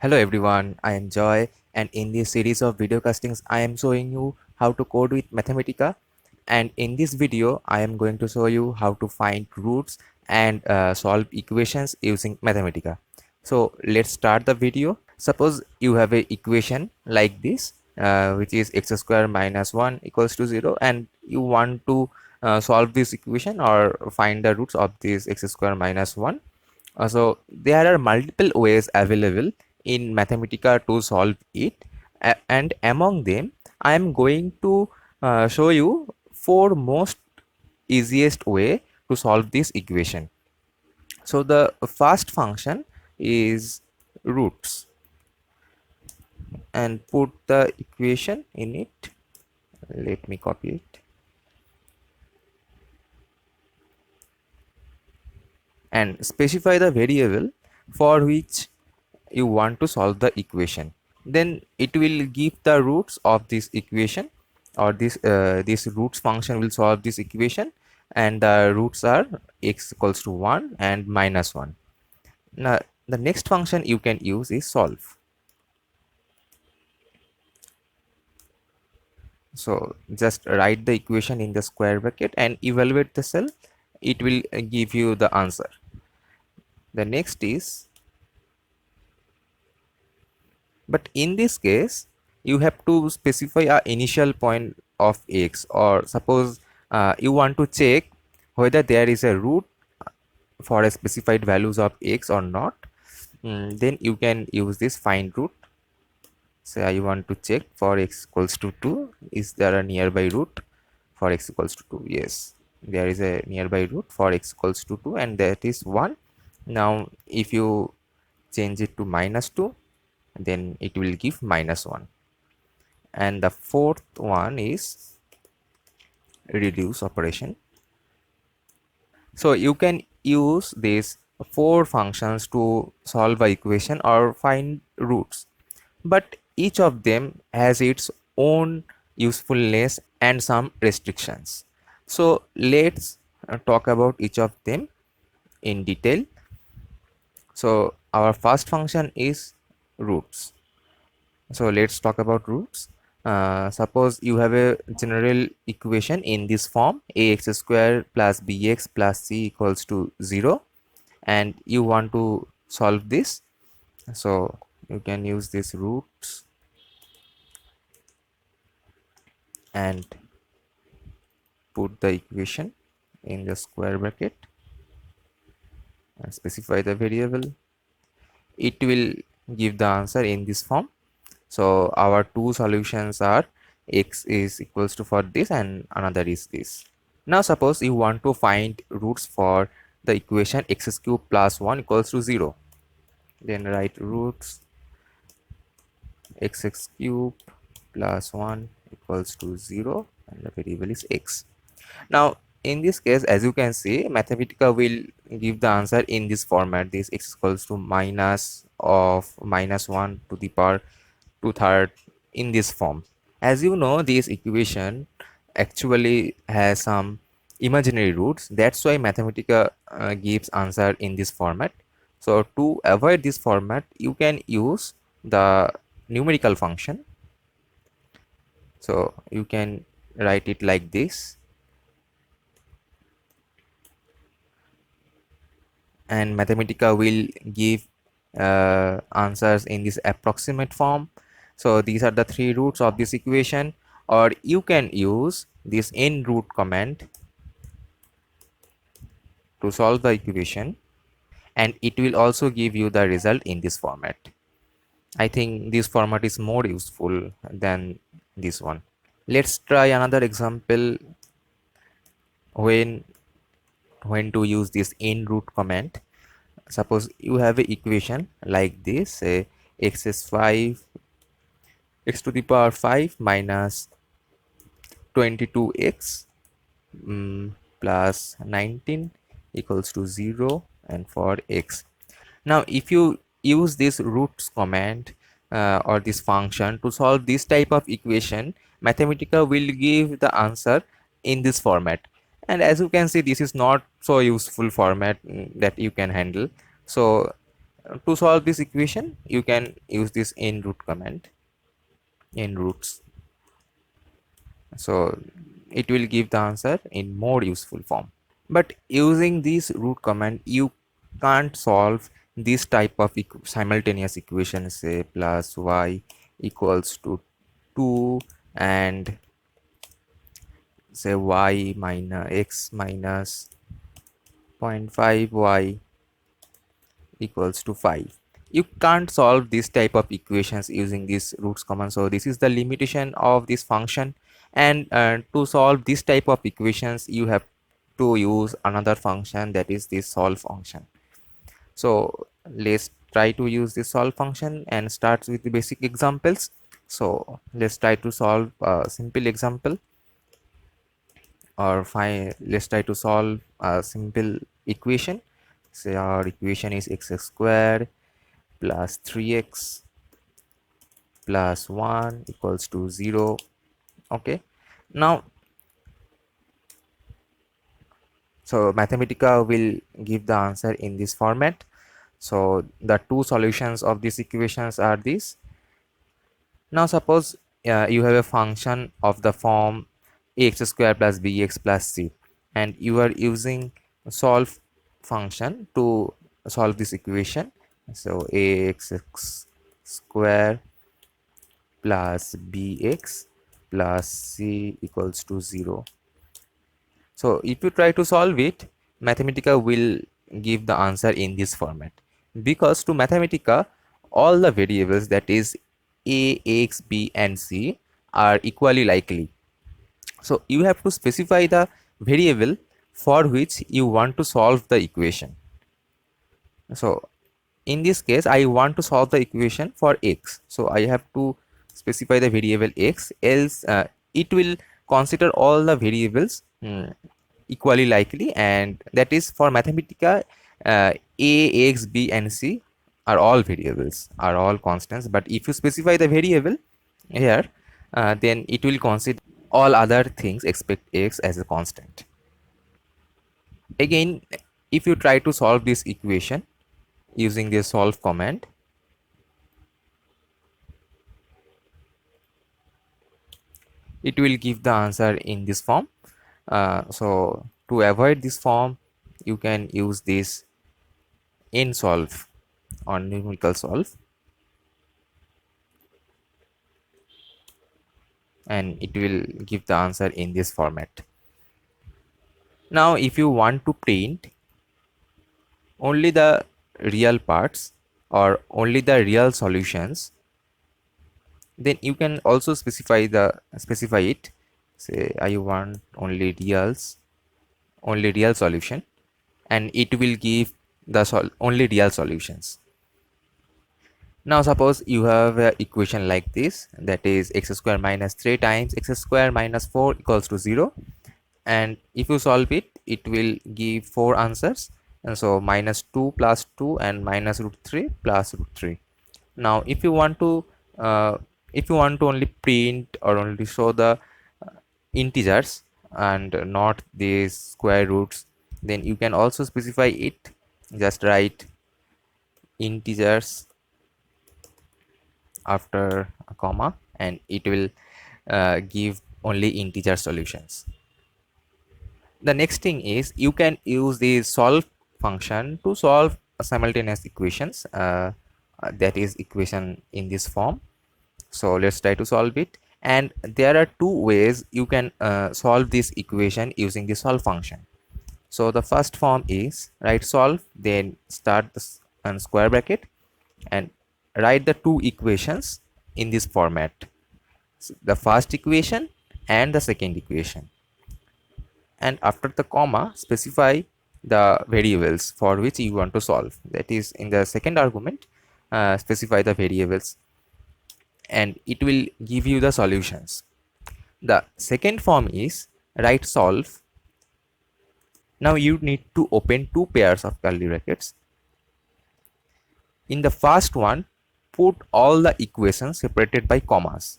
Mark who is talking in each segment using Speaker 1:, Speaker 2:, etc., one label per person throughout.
Speaker 1: Hello everyone, I am Joy, and in this series of video castings I am showing you how to code with Mathematica. And in this video I am going to show you how to find roots and solve equations using Mathematica. So let's start the video. Suppose you have a equation like this, which is x square minus 1 equals to 0, and you want to solve this equation or find the roots of this x square minus 1. So there are multiple ways available in Mathematica to solve it, and among them I am going to show you four most easiest way to solve this equation. So the first function is roots, and put the equation in it. Let me copy it and specify the variable for which you want to solve the equation. Then it will give the roots of this equation, or this roots function will solve this equation, and the roots are x equals to 1 and minus 1. Now the next function you can use is solve. So just write the equation in the square bracket and evaluate the cell. It will give you the answer. The next is, but in this case you have to specify a initial point of x, or suppose you want to check whether there is a root for a specified values of x or not. Then you can use this find root. Say I want to check for x equals to 2, is there a nearby root for x equals to 2? Yes, there is a nearby root for x equals to 2, and that is 1. Now if you change it to minus 2, then it will give minus 1. And the fourth one is reduce operation. So you can use these four functions to solve a equation or find roots, but each of them has its own usefulness and some restrictions. So let's talk about each of them in detail. So our first function is roots. So let's talk about roots. Suppose you have a general equation in this form: ax square plus bx plus c equals to 0, and you want to solve this. So you can use this roots and put the equation in the square bracket and specify the variable. It will give the answer in this form. So our two solutions are x is equals to for this and another is this. Now suppose you want to find roots for the equation x cube plus 1 equals to 0. Then write roots x cube plus 1 equals to 0, and the variable is x. Now in this case, as you can see, Mathematica will give the answer in this format: this x equals to minus of minus 1 to the power 2/3 in this form. As you know, this equation actually has some imaginary roots. That's why Mathematica gives answer in this format. So to avoid this format, you can use the numerical function. So you can write it like this, and Mathematica will give answers in this approximate form. So these are the three roots of this equation, or you can use this in root command to solve the equation, and it will also give you the result in this format. I think this format is more useful than this one. Let's try another example when to use this in root command. Suppose you have an equation like this: say x is 5, x to the power 5 minus 22x plus 19 equals to 0, and for x. Now if you use this roots command or this function to solve this type of equation, Mathematica will give the answer in this format. And as you can see, this is not so useful format that you can handle. So to solve this equation, you can use this in root command, in roots. So it will give the answer in more useful form. But using this root command, you can't solve this type of simultaneous equation, say plus y equals to 2 and say y minus x minus 0.5 y equals to 5. You can't solve this type of equations using this roots command. So this is the limitation of this function, and to solve this type of equations you have to use another function, that is this solve function. So let's try to use this solve function and start with the basic examples. So let's try to solve a simple example, or let's try to solve a simple equation. Say our equation is x squared plus 3x plus 1 equals to 0. Okay, now so Mathematica will give the answer in this format. So the two solutions of these equations are these. Now suppose you have a function of the form ax square plus bx plus c, and you are using solve function to solve this equation. So ax square plus bx plus c equals to 0. So if you try to solve it, Mathematica will give the answer in this format, because to Mathematica all the variables, that is a, x, b and c, are equally likely. So you have to specify the variable for which you want to solve the equation. So in this case I want to solve the equation for x, so I have to specify the variable x, else it will consider all the variables equally likely, and that is for Mathematica a, x, b and c are all variables, are all constants. But if you specify the variable here, then it will consider all other things except x as a constant. Again, if you try to solve this equation using the solve command, it will give the answer in this form. So to avoid this form, you can use this in solve or numerical solve, and it will give the answer in this format. Now if you want to print only the real parts or only the real solutions, then you can also specify it. Say I want only real solution, and it will give the only real solutions. Now suppose you have an equation like this, that is x square minus 3 times x square minus 4 equals to 0, and if you solve it, it will give 4 answers, and so minus 2 plus 2 and minus root 3 plus root 3. Now uh, if you want to only print or only show the integers and not the square roots, then you can also specify it. Just write integers after a comma, and it will give only integer solutions. The next thing is you can use the solve function to solve simultaneous equations, that is equation in this form. So let's try to solve it, and there are two ways you can solve this equation using the solve function. So the first form is write solve, then start the square bracket and write the two equations in this format, the first equation and the second equation, and after the comma specify the variables for which you want to solve, that is in the second argument specify the variables, and it will give you the solutions. The second form is write solve. Now you need to open two pairs of curly brackets. In the first one, put all the equations separated by commas.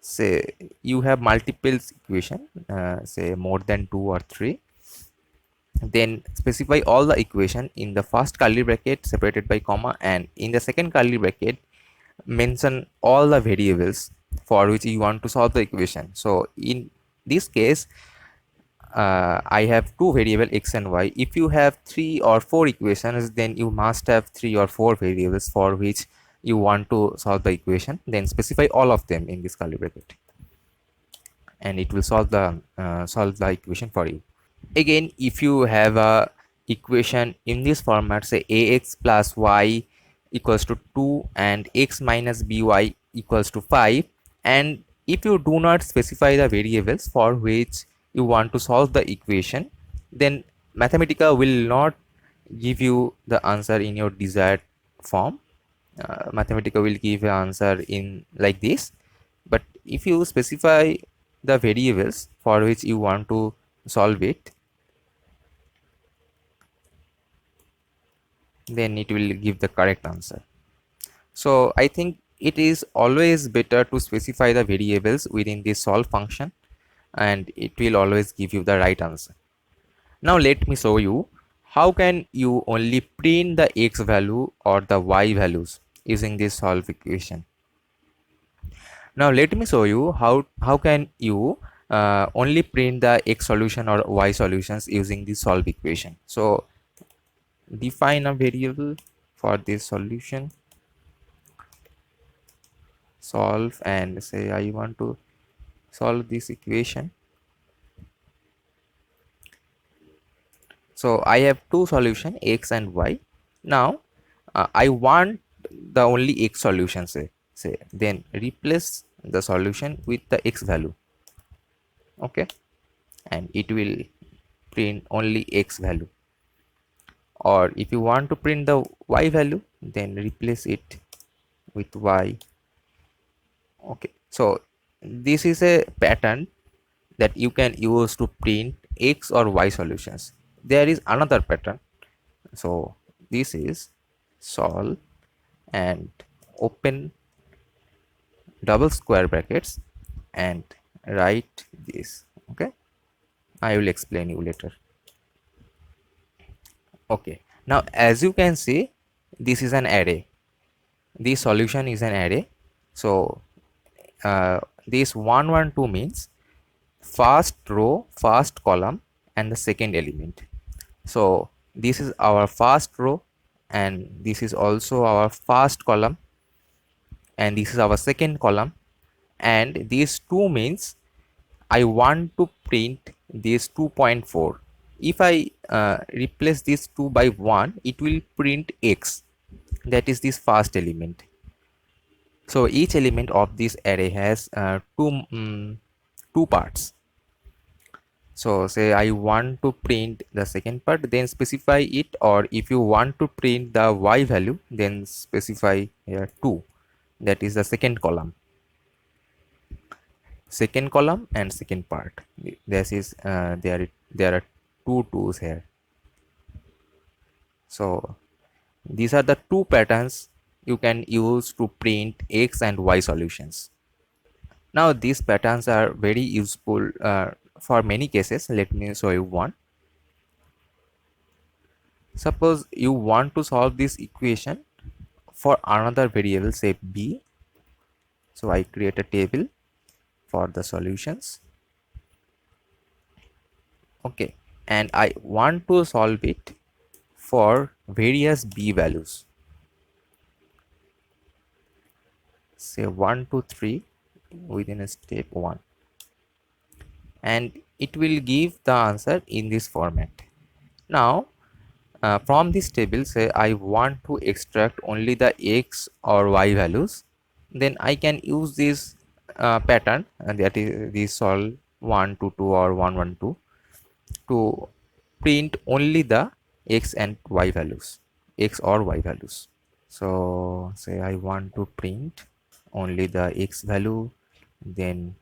Speaker 1: Say you have multiple equation, say more than 2 or 3. Then specify all the equation in the first curly bracket separated by comma, and in the second curly bracket mention all the variables for which you want to solve the equation. So in this case, I have two variable x and y. If you have 3 or 4 equations, then you must have 3 or 4 variables for which you want to solve the equation. Then specify all of them in this curly bracket, and it will solve the equation for you. Again, if you have a equation in this format, say ax plus y equals to 2 and x minus by equals to 5, and if you do not specify the variables for which you want to solve the equation, then Mathematica will not give you the answer in your desired form. Mathematica will give an answer in like this. But if you specify the variables for which you want to solve it, then it will give the correct answer. So I think it is always better to specify the variables within the solve function, and it will always give you the right answer. Now let me show you how can you only print the x value or the y values using this solve equation. Now let me show you how can you only print the x solution or y solutions using the solve equation. So define a variable for this solution, solve, and say I want to solve this equation. So I have two solution x and y. Now I want the only x solution, say then replace the solution with the x value. Okay, and it will print only x value. Or if you want to print the y value, then replace it with y. Okay, so this is a pattern that you can use to print x or y solutions. There is another pattern. So this is solve and open double square brackets and write this. Okay, I will explain you later. Okay, now as you can see, this is an array. This solution is an array. So this 1 1 2 means first row, first column, and the second element. So this is our first row, and this is also our first column, and this is our second column, and these two means I want to print this 2.4. If I replace this 2 by 1, it will print x, that is this first element. So each element of this array has two parts. So say I want to print the second part, then specify it, or if you want to print the y value, then specify here 2, that is the second column and second part. This is there are two 2's here. So these are the two patterns you can use to print x and y solutions. Now these patterns are very useful for many cases. Let me show you one. Suppose you want to solve this equation for another variable, say b. So I create a table for the solutions. Okay, and I want to solve it for various b values, say 1 2 3 within a step 1, and it will give the answer in this format. Now from this table, say I want to extract only the x or y values, then I can use this pattern, and that is this solve 1 2 2 or 1 1 2 to print only the x and y values, x or y values. So say I want to print only the x value, then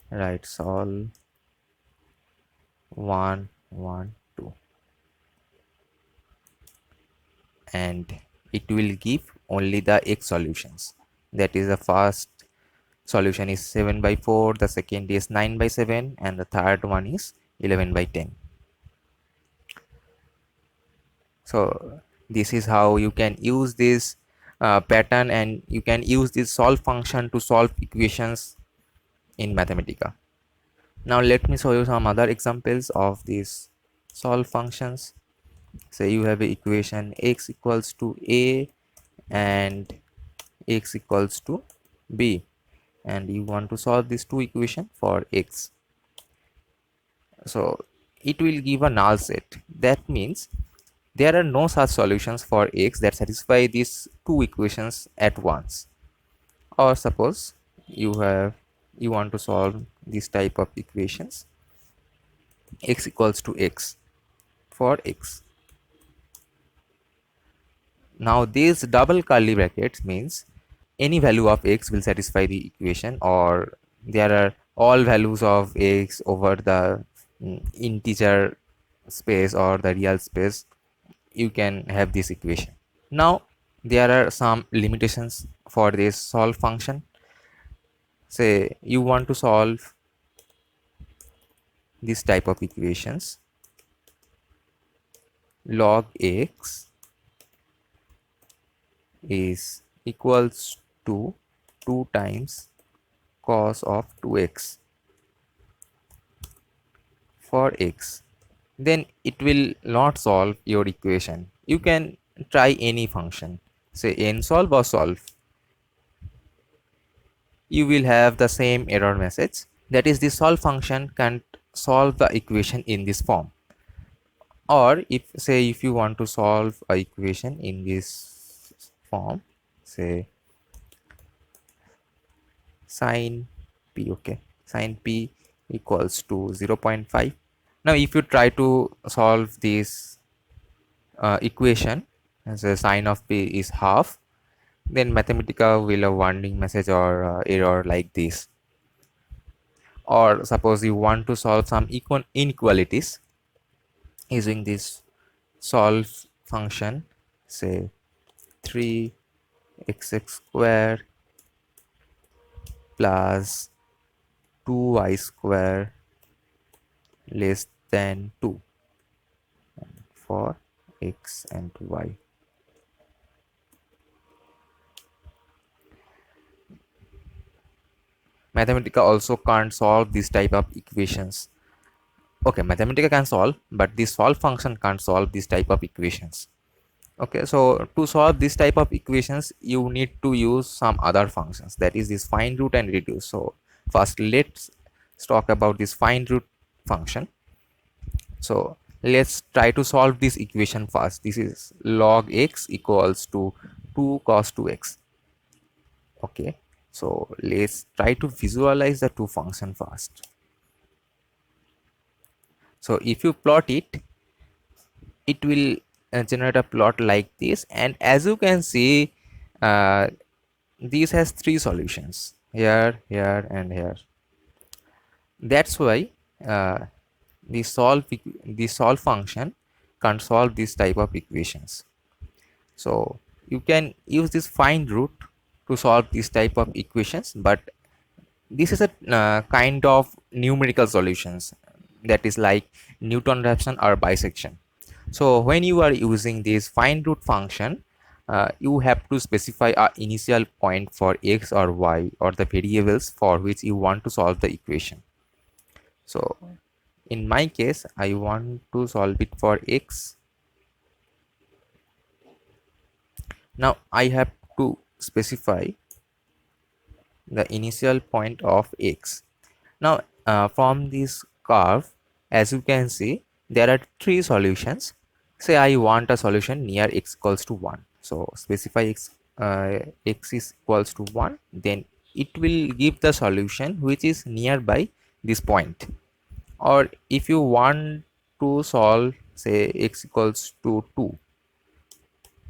Speaker 1: write solve 1 1 2, and it will give only the x solutions. That is, the first solution is 7 by 4, the second is 9 by 7, and the third one is 11 by 10. So this is how you can use this pattern, and you can use this solve function to solve equations in Mathematica. Now let me show you some other examples of these solve functions. Say you have an equation x equals to a and x equals to b, and you want to solve these two equations for x. So it will give a null set. That means there are no such solutions for x that satisfy these two equations at once. Or suppose you want to solve this type of equations x equals to x for x. Now this double curly brackets means any value of x will satisfy the equation, or there are all values of x over the integer space or the real space, you can have this equation. Now there are some limitations for this solve function. Say you want to solve this type of equations, log x is equals to 2 times cos of 2x for x, then it will not solve your equation. You can try any function, say nsolve or solve, you will have the same error message. That is, the solve function can't solve the equation in this form. Or if you want to solve a equation in this form, say sine p, okay, sine p equals to 0.5. Now if you try to solve this equation as a sine of p is half, then Mathematica will a warning message or error like this. Or suppose you want to solve some inequalities using this solve function, say 3x square plus 2y square less than 2 for x and y. Mathematica also can't solve this type of equations. Okay, Mathematica can solve, but this solve function can't solve this type of equations. Okay, so to solve this type of equations, you need to use some other functions, that is this find root and reduce. So first let's talk about this find root function. So let's try to solve this equation first. This is log x equals to 2 cos 2x. Okay, so let's try to visualize the two function first. So if you plot it, it will generate a plot like this, and as you can see, uh, this has three solutions, here, here and here. That's why uh, the solve function can't solve this type of equations. So you can use this find root to solve this type of equations, but this is a kind of numerical solutions, that is like Newton Raphson or bisection. So when you are using this find root function, you have to specify a initial point for x or y, or the variables for which you want to solve the equation. So in my case, I want to solve it for x. Now I have to specify the initial point of x. Now from this curve, as you can see, there are three solutions. Say I want a solution near x equals to 1. So specify x is equals to 1, then it will give the solution which is nearby this point. Or if you want to solve, say x equals to 2,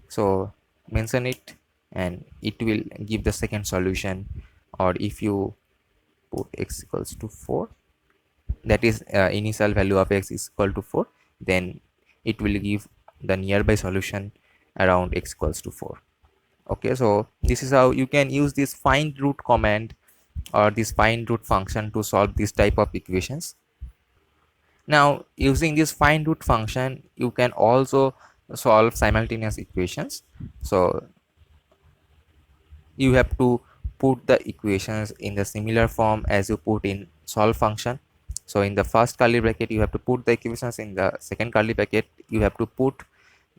Speaker 1: so mention it and it will give the second solution. Or if you put x equals to 4, that is initial value of x is equal to 4, then it will give the nearby solution around x equals to 4. Okay, so this is how you can use this find root command or this find root function to solve this type of equations. Now using this find root function, you can also solve simultaneous equations. So you have to put the equations in the similar form as you put in solve function. So in the first curly bracket you have to put the equations, in the second curly bracket you have to put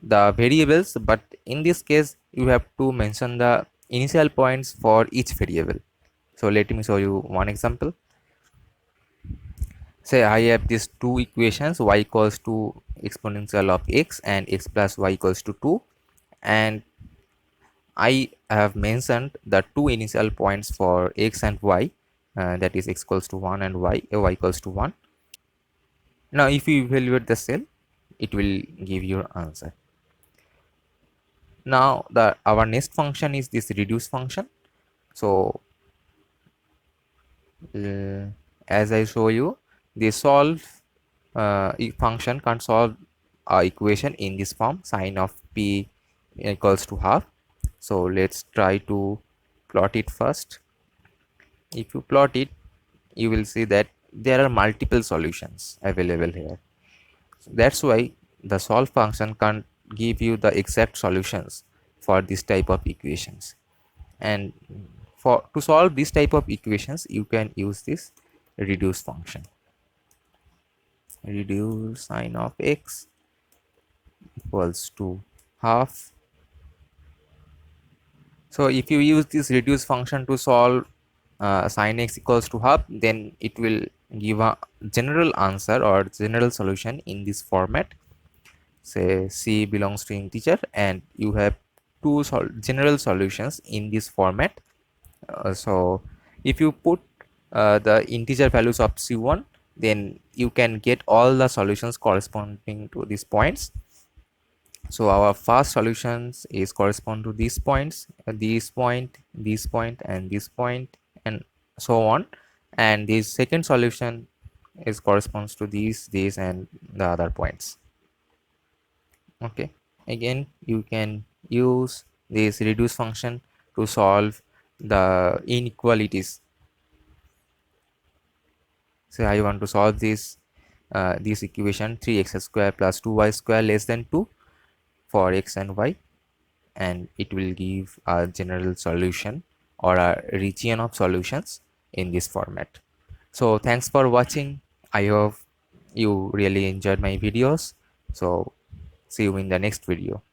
Speaker 1: the variables, but in this case you have to mention the initial points for each variable. So let me show you one example. Say I have these two equations, y equals to exponential of x and x plus y equals to 2, and I have mentioned the two initial points for x and y, that is x equals to 1 and y equals to 1. Now if you evaluate the cell, it will give your answer. Now the our next function is this reduce function. So as I show you, the solve function can solve a equation in this form, sine of p equals to half. So let's try to plot it first. If you plot it, you will see that there are multiple solutions available here. So that's why the solve function can't give you the exact solutions for this type of equations. And for to solve this type of equations, you can use this reduce function. Reduce sine of x equals to half. So if you use this reduce function to solve sine x equals to half, then it will give a general answer or general solution in this format. Say c belongs to integer and you have two general solutions in this format. So if you put the integer values of c1, then you can get all the solutions corresponding to these points. So our first solutions is correspond to these points, this point, this point, and this point, and so on. And the second solution is corresponds to these, and the other points. Okay. Again, you can use this reduce function to solve the inequalities. So I want to solve this equation 3x square plus 2y square less than 2 for x and y, and it will give a general solution or a region of solutions in this format. So thanks for watching. I hope you really enjoyed my videos. So see you in the next video.